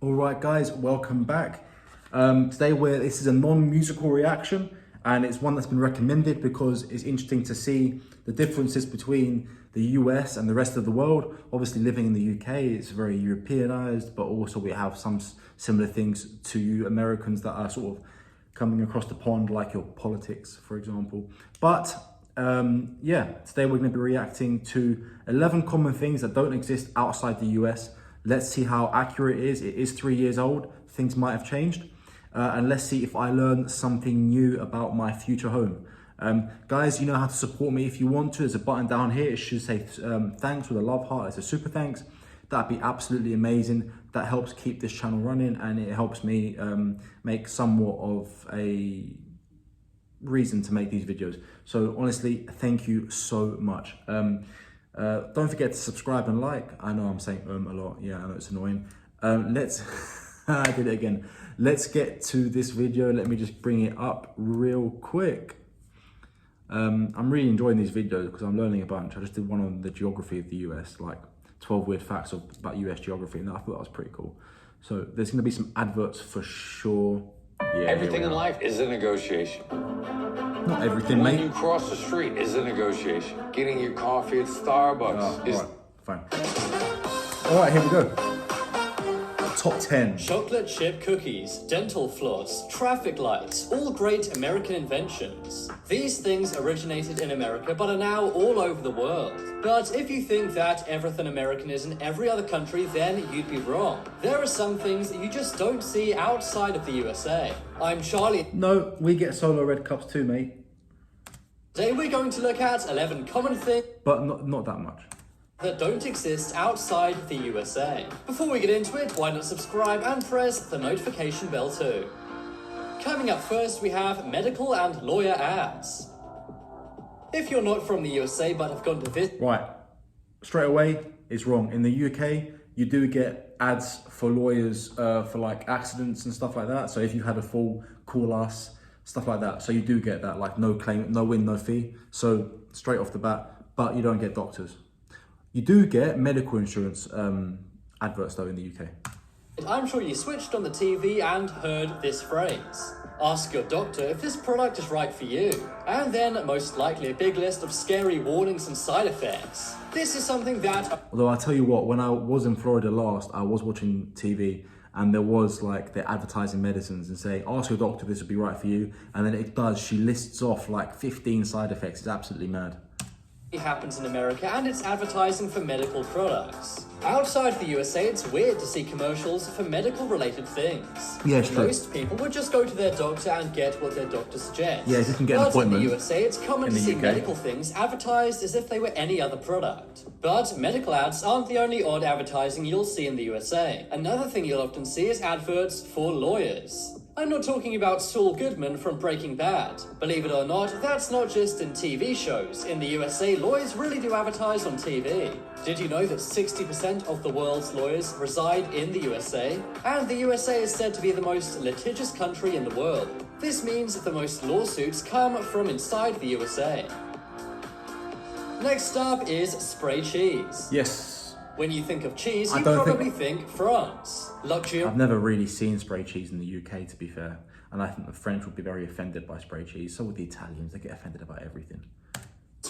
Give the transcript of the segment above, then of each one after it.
All right, guys, welcome back. Today this is a non-musical reaction, and it's one that's been recommended because it's interesting to see the differences between the US and the rest of the world. Obviously, living in the UK, it's very Europeanized, but also we have some similar things to you Americans that are sort of coming across the pond, like your politics, for example. But yeah, today we're going to be reacting to 11 common things that don't exist outside the US. Let's see how accurate it is. It is 3 years old. Things might have changed. And let's see if I learn something new about my future home. Guys, you know how to support me if you want to. There's a button down here. It should say thanks with a love heart. It's a super thanks. That'd be absolutely amazing. That helps keep this channel running, and it helps me make somewhat of a reason to make these videos. So honestly, thank you so much. Don't forget to subscribe and like. I know I'm saying a lot. Yeah, I know it's annoying. Let's, I did it again. Let's get to this video. Let me just bring it up real quick. I'm really enjoying these videos because I'm learning a bunch. I just did one on the geography of the US, like 12 weird facts about US geography, and I thought that was pretty cool. So there's gonna be some adverts for sure. Yeah, everything in life is a negotiation. Not everything, when mate. You cross the street is a negotiation. Getting your coffee at Starbucks is... All right, fine. All right, here we go. Top 10. Chocolate chip cookies, dental floss, traffic lights, all great American inventions. These things originated in America but are now all over the world. But if you think that everything American is in every other country, then you'd be wrong. There are some things that you just don't see outside of the USA. I'm Charlie. No, we get solo red cups too, mate. Today we're going to look at 11 common things, but not that much, that don't exist outside the USA. Before we get into it, why not subscribe and press the notification bell too. Coming up first, we have medical and lawyer ads. If you're not from the USA but have gone to visit... Right, straight away, it's wrong. In the UK, you do get ads for lawyers for like accidents and stuff like that. So if you had a fall, call us, stuff like that. So you do get that, like no claim, no win, no fee. So straight off the bat, but you don't get doctors. You do get medical insurance adverts though in the UK. I'm sure you switched on the TV and heard this phrase. Ask your doctor if this product is right for you. And then most likely a big list of scary warnings and side effects. This is something that... Although I tell you what, when I was in Florida last, I was watching TV and there was like, they're advertising medicines and saying, ask your doctor if this would be right for you. And then it does, she lists off like 15 side effects. It's absolutely mad. Happens in America, and it's advertising for medical products. Outside the USA, it's weird to see commercials for medical related things. Yeah, it's true. Most people would just go to their doctor and get what their doctor suggests. Yeah, you can get an appointment. In the USA, it's common to see UK. medical things advertised as if they were any other product. But medical ads aren't the only odd advertising you'll see in the USA. Another thing you'll often see is adverts for lawyers. I'm not talking about Saul Goodman from Breaking Bad. Believe it or not, that's not just in TV shows. In the USA, lawyers really do advertise on TV. Did you know that 60% of the world's lawyers reside in the USA? And the USA is said to be the most litigious country in the world. This means that the most lawsuits come from inside the USA. Next up is spray cheese. Yes. When you think of cheese, you probably think France. Luxury. I've never really seen spray cheese in the UK, to be fair. And I think the French would be very offended by spray cheese. So would the Italians. They get offended about everything.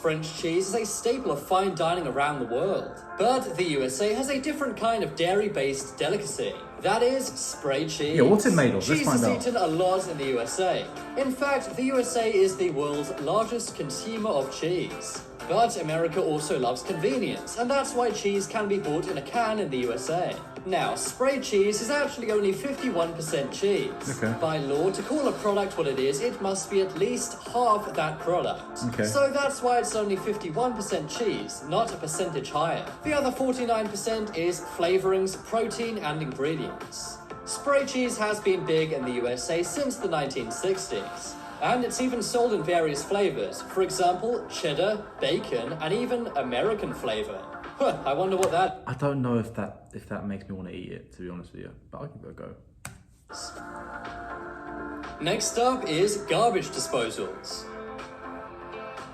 French cheese is a staple of fine dining around the world. But the USA has a different kind of dairy-based delicacy. That is spray cheese. Yeah, what's it made of? Cheese is eaten a lot in the USA. In fact, the USA is the world's largest consumer of cheese. But America also loves convenience, and that's why cheese can be bought in a can in the USA. Now, spray cheese is actually only 51% cheese. Okay. By law, to call a product what it is, it must be at least half that product. Okay. So that's why it's only 51% cheese, not a percentage higher. The other 49% is flavorings, protein, and ingredients. Spray cheese has been big in the USA since the 1960s. And it's even sold in various flavors. For example, cheddar, bacon, and even American flavor. Huh, I wonder what that... I don't know if that makes me want to eat it, to be honest with you. But I'll give it a go. Next up is garbage disposals.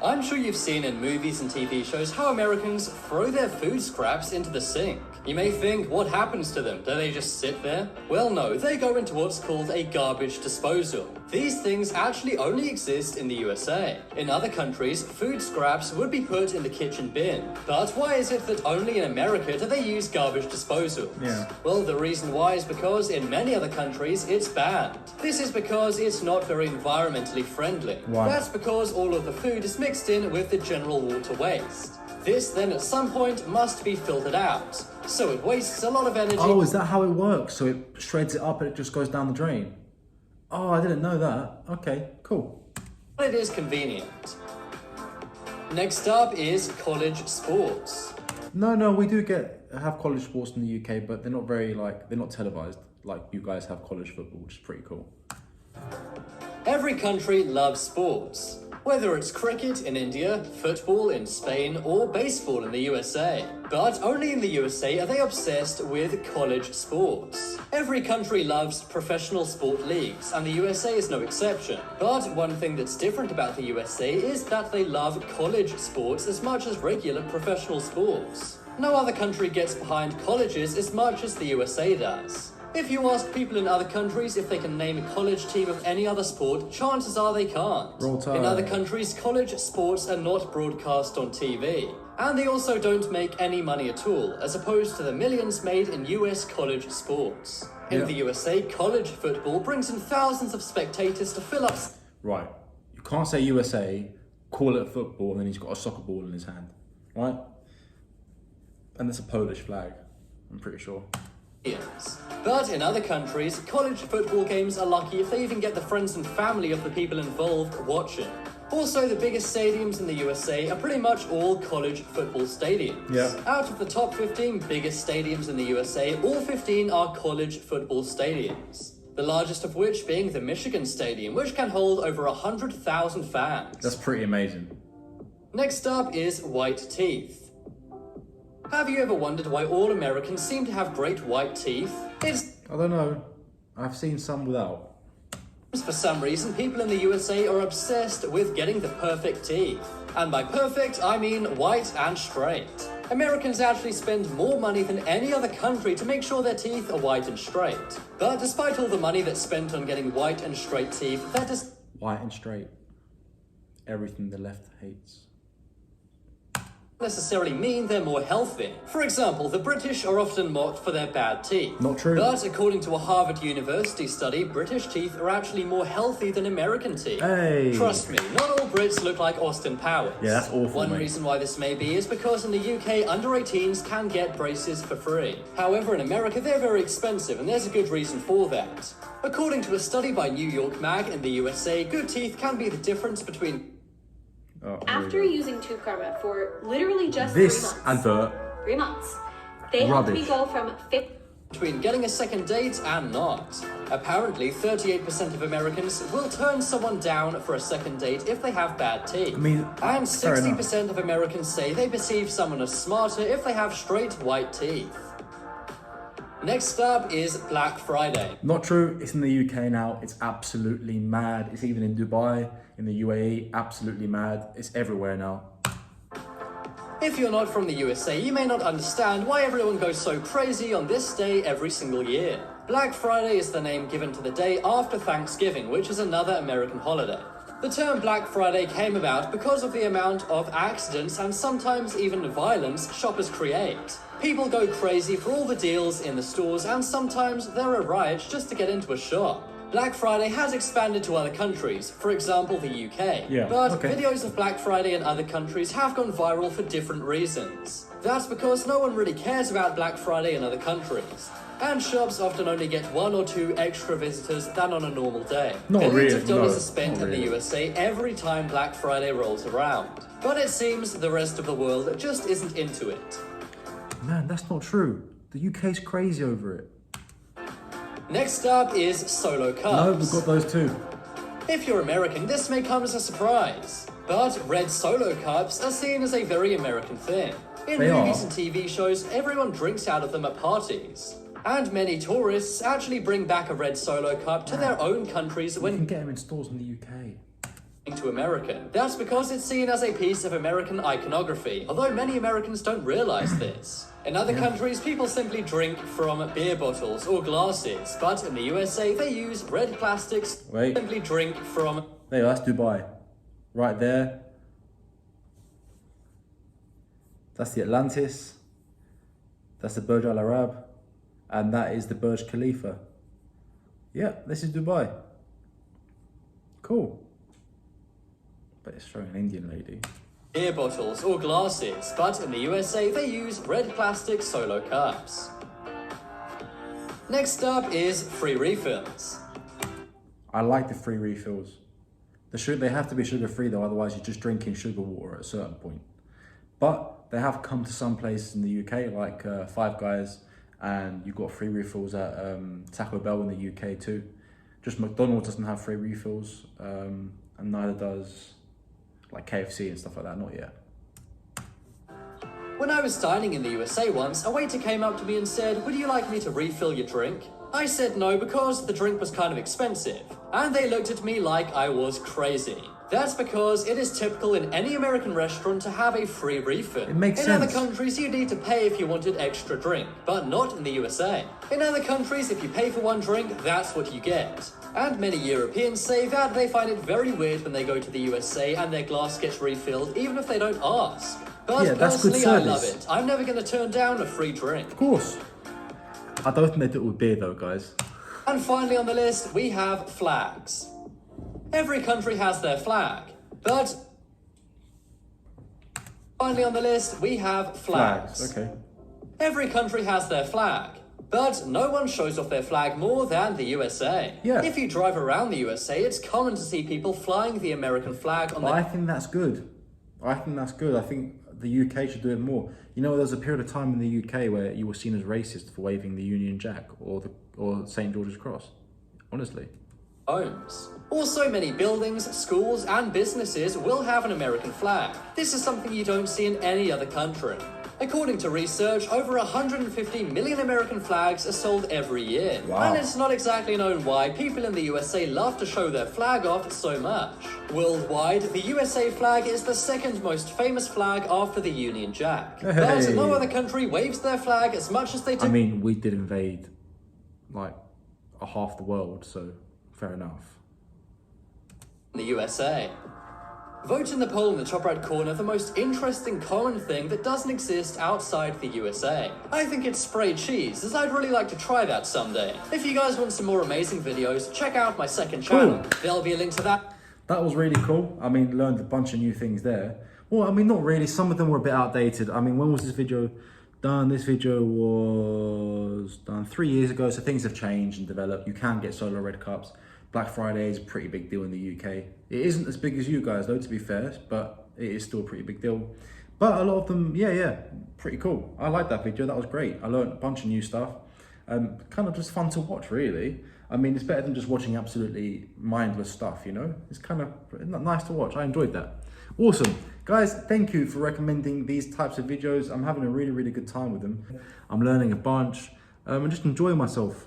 I'm sure you've seen in movies and TV shows how Americans throw their food scraps into the sink. You may think, what happens to them? Do they just sit there? Well, no, they go into what's called a garbage disposal. These things actually only exist in the USA. In other countries, food scraps would be put in the kitchen bin. But why is it that only in America do they use garbage disposal? Yeah. Well, the reason why is because in many other countries it's banned. This is because it's not very environmentally friendly. Why? That's because all of the food is mixed in with the general water waste. This then at some point must be filtered out. So it wastes a lot of energy. Oh, is that how it works? So it shreds it up and it just goes down the drain? Oh, I didn't know that. Okay, cool. But it is convenient. Next up is college sports. No, we do have college sports in the UK, but they're not very they're not televised like you guys have college football, which is pretty cool. Every country loves sports. Whether it's cricket in India, football in Spain, or baseball in the USA. But only in the USA are they obsessed with college sports. Every country loves professional sport leagues, and the USA is no exception. But one thing that's different about the USA is that they love college sports as much as regular professional sports. No other country gets behind colleges as much as the USA does. If you ask people in other countries if they can name a college team of any other sport, chances are they can't. Roll Tide. In other countries, college sports are not broadcast on TV. And they also don't make any money at all, as opposed to the millions made in US college sports. In Yeah. the USA, college football brings in thousands of spectators to fill up Right. You can't say USA, call it football, and then he's got a soccer ball in his hand. Right? And it's a Polish flag, I'm pretty sure. stadiums. But in other countries, college football games are lucky if they even get the friends and family of the people involved watching. Also, the biggest stadiums in the USA are pretty much all college football stadiums. Yeah. Out of the top 15 biggest stadiums in the USA, all 15 are college football stadiums. The largest of which being the Michigan Stadium, which can hold over 100,000 fans. That's pretty amazing. Next up is white teeth. Have you ever wondered why all Americans seem to have great white teeth? It's I don't know. I've seen some without. for some reason people in the USA are obsessed with getting the perfect teeth. And by perfect, I mean white and straight. Americans actually spend more money than any other country to make sure their teeth are white and straight. But despite all the money that's spent on getting white and straight teeth, that does White and straight. Everything the left hates. necessarily mean they're more healthy. For example, the British are often mocked for their bad teeth. Not true. But according to a Harvard University study, British teeth are actually more healthy than American teeth. Hey. Trust me, not all Brits look like Austin Powers. Yeah, that's awful, One mate. reason why this may be is because in the UK, under 18s can get braces for free. However, in America, they're very expensive, and there's a good reason for that. According to a study by New York Mag, in the USA, good teeth can be the difference between Oh, here we After go. using Tooth Karma for literally just This 3 months. advert, 3 months. They helped me Rubbish. go from 50 between getting a second date and not. Apparently, 38% of Americans will turn someone down for a second date if they have bad teeth. I mean, and fair enough. 60% of Americans say they perceive someone as smarter if they have straight white teeth. Next up is Black Friday. Not true. It's in the UK now. It's absolutely mad. It's even in Dubai, in the UAE. Absolutely mad. It's everywhere now. If you're not from the USA, you may not understand why everyone goes so crazy on this day every single year. Black Friday is the name given to the day after Thanksgiving, which is another American holiday. The term Black Friday came about because of the amount of accidents and sometimes even violence shoppers create. People go crazy for all the deals in the stores, and sometimes there are riots just to get into a shop. Black Friday has expanded to other countries, for example the UK. Yeah, But okay. videos of Black Friday in other countries have gone viral for different reasons. That's because no one really cares about Black Friday in other countries. And shops often only get 1 or 2 extra visitors than on a normal day. Not Billions really, of dollars no, are spent not in the really. USA every time Black Friday rolls around. But it seems the rest of the world just isn't into it. Man, that's not true. The UK's crazy over it. Next up is solo cups. No, we've got those too. If you're American, this may come as a surprise. But red solo cups are seen as a very American thing. In They movies are. and TV shows, everyone drinks out of them at parties. And many tourists actually bring back a red solo cup to their own countries You can when get them in stores in the UK. to American. That's because it's seen as a piece of American iconography, although many Americans don't realize this. In other countries, people simply drink from beer bottles or glasses, but in the USA, they use red plastics. Wait. Simply drink from... There you go, that's Dubai. Right there. That's the Atlantis. That's the Burj Al Arab. And that is the Burj Khalifa. Yeah, this is Dubai. Cool. But it's showing an Indian lady. beer bottles or glasses, but in the USA they use red plastic solo cups. Next up is free refills. I like the free refills. They have to be sugar free though, otherwise you're just drinking sugar water at a certain point. But they have come to some places in the UK, like Five Guys, and you've got free refills at Taco Bell in the UK too. Just McDonald's doesn't have free refills, and neither does like KFC and stuff like that, not yet. When I was dining in the USA once, a waiter came up to me and said, "Would you like me to refill your drink?" I said no because the drink was kind of expensive, and they looked at me like I was crazy. That's because it is typical in any American restaurant to have a free refill. It makes in sense. other countries, you need to pay if you wanted extra drink, but not in the USA. In other countries, if you pay for one drink, that's what you get. And many Europeans say that they find it very weird when they go to the USA and their glass gets refilled, even if they don't ask. But Yeah, that's good personally, I service. love it. I'm never going to turn down a free drink. Of course. I don't think they do it with beer though, guys. And finally on the list, we have flags. Every country has their flag, but finally on the list, we have flags. Okay. Every country has their flag, but no one shows off their flag more than the USA. Yeah. If you drive around the USA, it's common to see people flying the American flag on But I their... think that's good. I think the UK should do it more. You know, there was a period of time in the UK where you were seen as racist for waving the Union Jack or St. George's Cross. Honestly. homes. Also, many buildings, schools, and businesses will have an American flag. This is something you don't see in any other country. According to research, over 150 million American flags are sold every year. Wow. And it's not exactly known why people in the USA love to show their flag off so much. Worldwide, the USA flag is the second most famous flag after the Union Jack. But Hey. no other country waves their flag as much as they do. I mean, we did invade like a half the world, so fair enough. in the USA. Vote in the poll in the top right corner the most interesting common thing that doesn't exist outside the USA. I think it's sprayed cheese, as I'd really like to try that someday. If you guys want some more amazing videos, check out my second channel. Cool. There'll be a link to that. That was really cool. I mean, learned a bunch of new things there. Well, I mean, not really. Some of them were a bit outdated. I mean, when was this video done? This video was done 3 years ago, so things have changed and developed. You can get solo red cups. Black Friday is a pretty big deal in the UK. It isn't as big as you guys though, to be fair, but it is still a pretty big deal. But a lot of them, yeah, pretty cool. I like that video, that was great. I learned a bunch of new stuff. Kind of just fun to watch, really. I mean, it's better than just watching absolutely mindless stuff, you know? It's kind of nice to watch, I enjoyed that. Awesome. Guys, thank you for recommending these types of videos. I'm having a really, really good time with them. I'm learning a bunch. I'm just enjoying myself.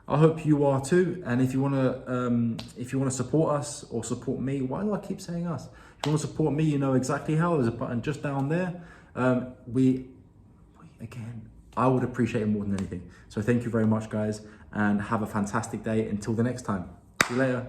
I hope you are too. And if you wanna support us or support me, why do I keep saying us? If you wanna support me, you know exactly how. There's a button just down there. I would appreciate it more than anything. So thank you very much, guys, and have a fantastic day. Until the next time. See you later.